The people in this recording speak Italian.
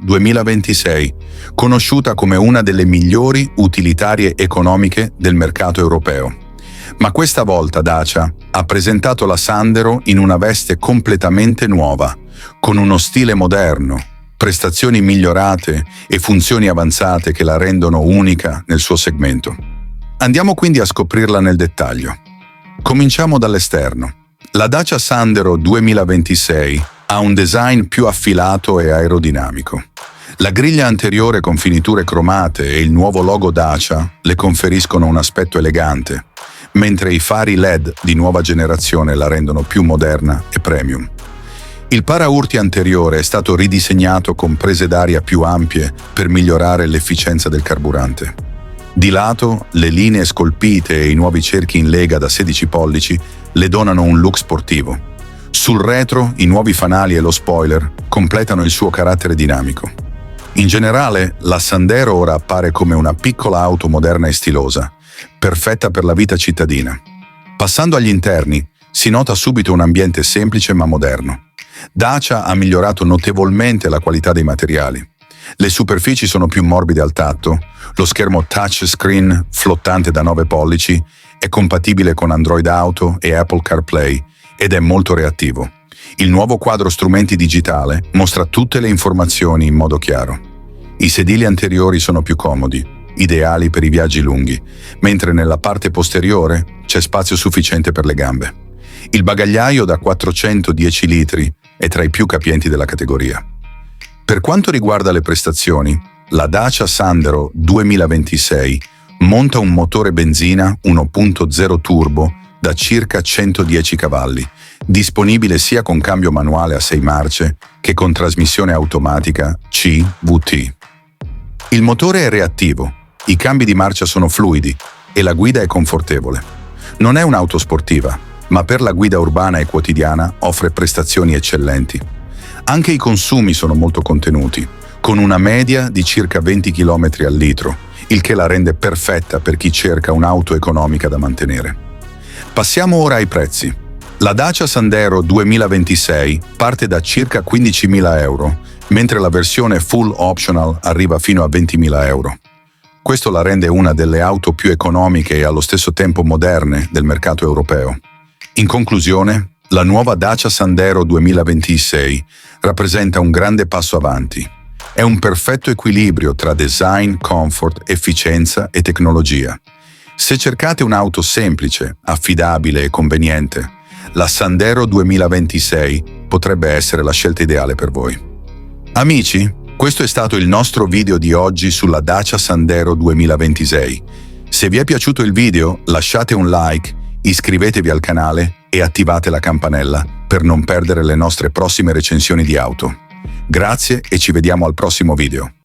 2026, conosciuta come una delle migliori utilitarie economiche del mercato europeo. Ma questa volta Dacia ha presentato la Sandero in una veste completamente nuova, con uno stile moderno, prestazioni migliorate e funzioni avanzate che la rendono unica nel suo segmento. Andiamo quindi a scoprirla nel dettaglio. Cominciamo dall'esterno. La Dacia Sandero 2026 ha un design più affilato e aerodinamico. La griglia anteriore con finiture cromate e il nuovo logo Dacia le conferiscono un aspetto elegante, mentre i fari LED di nuova generazione la rendono più moderna e premium. Il paraurti anteriore è stato ridisegnato con prese d'aria più ampie per migliorare l'efficienza del carburante. Di lato, le linee scolpite e i nuovi cerchi in lega da 16 pollici le donano un look sportivo. Sul retro, i nuovi fanali e lo spoiler completano il suo carattere dinamico. In generale, la Sandero ora appare come una piccola auto moderna e stilosa, perfetta per la vita cittadina. Passando agli interni, si nota subito un ambiente semplice ma moderno. Dacia ha migliorato notevolmente la qualità dei materiali. Le superfici sono più morbide al tatto, lo schermo touchscreen flottante da 9 pollici è compatibile con Android Auto e Apple CarPlay ed è molto reattivo. Il nuovo quadro strumenti digitale mostra tutte le informazioni in modo chiaro. I sedili anteriori sono più comodi, ideali per i viaggi lunghi, mentre nella parte posteriore c'è spazio sufficiente per le gambe. Il bagagliaio da 410 litri è tra i più capienti della categoria. Per quanto riguarda le prestazioni, la Dacia Sandero 2026 monta un motore benzina 1.0 turbo da circa 110 cavalli, disponibile sia con cambio manuale a 6 marce che con trasmissione automatica CVT. Il motore è reattivo, i cambi di marcia sono fluidi e la guida è confortevole. Non è un'auto sportiva, ma per la guida urbana e quotidiana offre prestazioni eccellenti. Anche i consumi sono molto contenuti, con una media di circa 20 km al litro, il che la rende perfetta per chi cerca un'auto economica da mantenere. Passiamo ora ai prezzi. La Dacia Sandero 2026 parte da circa 15.000 euro, mentre la versione full optional arriva fino a 20.000 euro. Questo la rende una delle auto più economiche e allo stesso tempo moderne del mercato europeo. In conclusione, la nuova Dacia Sandero 2026 rappresenta un grande passo avanti. È un perfetto equilibrio tra design, comfort, efficienza e tecnologia. Se cercate un'auto semplice, affidabile e conveniente, la Sandero 2026 potrebbe essere la scelta ideale per voi. Amici, questo è stato il nostro video di oggi sulla Dacia Sandero 2026. Se vi è piaciuto il video, lasciate un like, iscrivetevi al canale e attivate la campanella per non perdere le nostre prossime recensioni di auto. Grazie e ci vediamo al prossimo video.